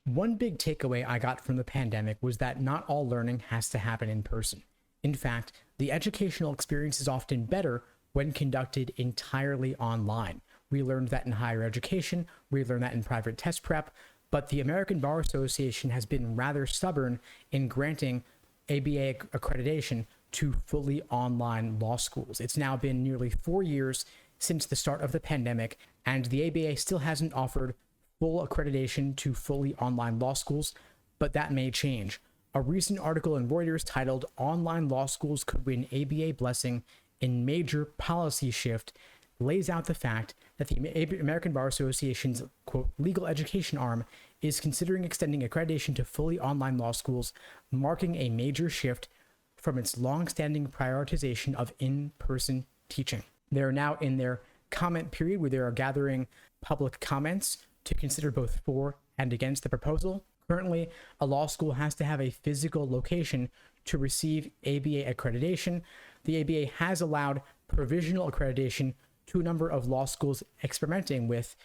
One big takeaway I got from the pandemic was that not all learning has to happen in person. In fact, the educational experience is often better when conducted entirely online. We learned that in higher education, we learned that in private test prep, but the American Bar Association has been rather stubborn in granting ABA accreditation to fully online law schools. It's now been nearly 4 years since the start of the pandemic, and the ABA still hasn't offered full accreditation to fully online law schools, but that may change. A recent article in Reuters titled "Online Law Schools Could Win ABA Blessing in Major Policy Shift" lays out the fact that the American Bar Association's, quote, legal education arm is considering extending accreditation to fully online law schools, marking a major shift from its long-standing prioritization of in-person teaching. They are now in their comment period where they are gathering public comments to consider both for and against the proposal. Currently, a law school has to have a physical location to receive ABA accreditation. The ABA has allowed provisional accreditation to a number of law schools experimenting with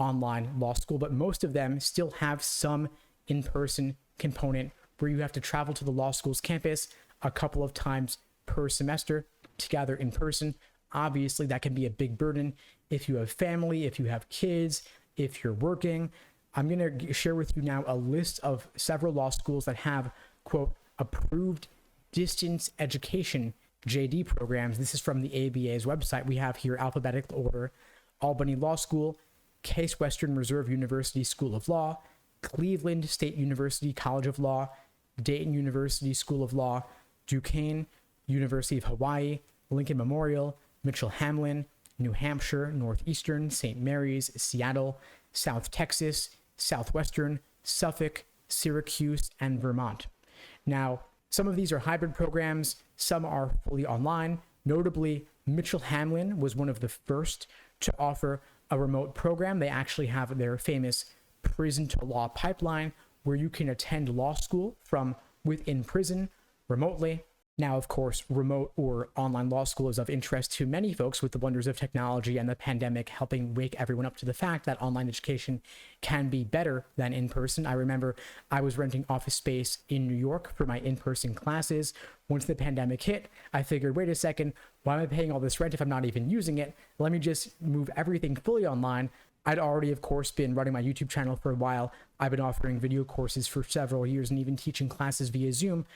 online law school, but most of them still have some in-person component where you have to travel to the law school's campus a couple of times per semester to gather in person. Obviously, that can be a big burden if you have family, if you have kids, if you're working. I'm going to share with you now a list of several law schools that have, quote, approved distance education JD programs. This is from the ABA's website. We have here alphabetical order: Albany Law School, Case Western Reserve University School of Law, Cleveland State University College of Law, Dayton University School of Law, Duquesne, University of Hawaii, Lincoln Memorial, Mitchell Hamlin, New Hampshire, Northeastern, St. Mary's, Seattle, South Texas, Southwestern, Suffolk, Syracuse, and Vermont. Now, some of these are hybrid programs, some are fully online. Notably, Mitchell Hamlin was one of the first to offer a remote program. They actually have their famous prison to law pipeline where you can attend law school from within prison remotely. Now, of course, remote or online law school is of interest to many folks with the wonders of technology and the pandemic helping wake everyone up to the fact that online education can be better than in person. I remember I was renting office space in New York for my in-person classes. Once the pandemic hit, I figured, wait a second, why am I paying all this rent if I'm not even using it? Let me just move everything fully online. I'd already, of course, been running my YouTube channel for a while. I've been offering video courses for several years and even teaching classes via Zoom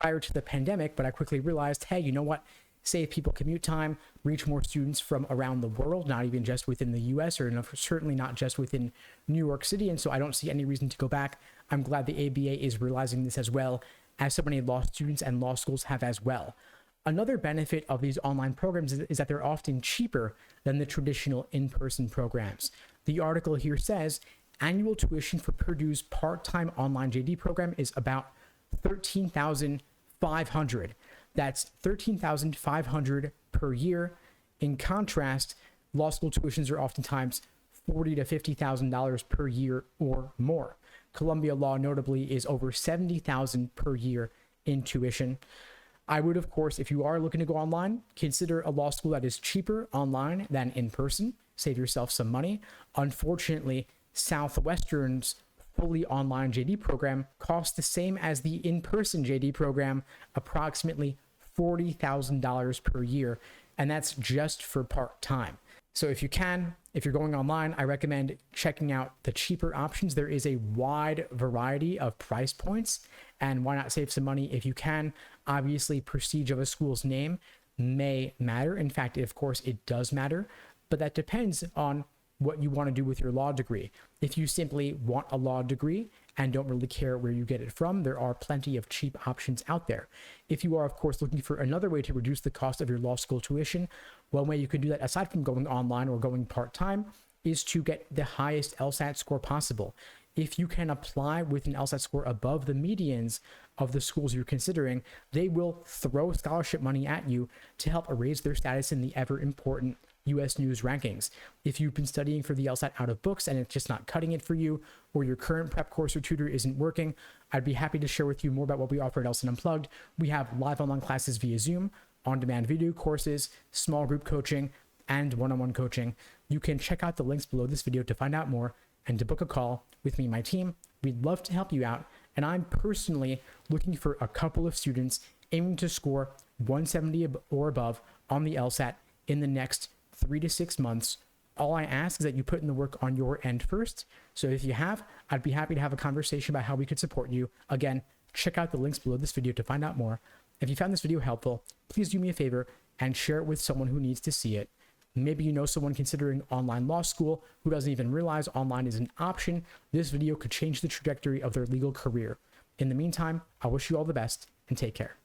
prior to the pandemic, but I quickly realized, hey, you know what? Save people commute time, reach more students from around the world, not even just within the US, or certainly not just within New York City. And so I don't see any reason to go back. I'm glad the ABA is realizing this as well, as so many law students and law schools have as well. Another benefit of these online programs is that they're often cheaper than the traditional in-person programs. The article here says annual tuition for Purdue's part-time online JD program is about $13,500. That's $13,500 per year. In contrast, law school tuitions are oftentimes $40,000 to $50,000 per year or more. Columbia Law notably is over $70,000 per year in tuition. I would, of course, if you are looking to go online, consider a law school that is cheaper online than in person. Save yourself some money. Unfortunately, Southwestern's fully online JD program costs the same as the in-person JD program, approximately $40,000 per year, and that's just for part-time. So if you're going online, I recommend checking out the cheaper options. There is a wide variety of price points, and why not save some money if you can? Obviously, prestige of a school's name may matter. In fact, of course, it does matter, but that depends on what you want to do with your law degree. If you simply want a law degree and don't really care where you get it from, there are plenty of cheap options out there. If you are, of course, looking for another way to reduce the cost of your law school tuition, one way you can do that, aside from going online or going part-time, is to get the highest LSAT score possible. If you can apply with an LSAT score above the medians of the schools you're considering, they will throw scholarship money at you to help raise their status in the ever-important U.S. News rankings. If you've been studying for the LSAT out of books and it's just not cutting it for you, or your current prep course or tutor isn't working, I'd be happy to share with you more about what we offer at LSAT Unplugged. We have live online classes via Zoom, on-demand video courses, small group coaching, and one-on-one coaching. You can check out the links below this video to find out more. and to book a call with me and my team. We'd love to help you out. And I'm personally looking for a couple of students aiming to score 170 or above on the LSAT in the next 3 to 6 months. All I ask is that you put in the work on your end first. So if you have, I'd be happy to have a conversation about how we could support you. Again, check out the links below this video to find out more. If you found this video helpful, please do me a favor and share it with someone who needs to see it. Maybe you know someone considering online law school who doesn't even realize online is an option. This video could change the trajectory of their legal career. In the meantime, I wish you all the best and take care.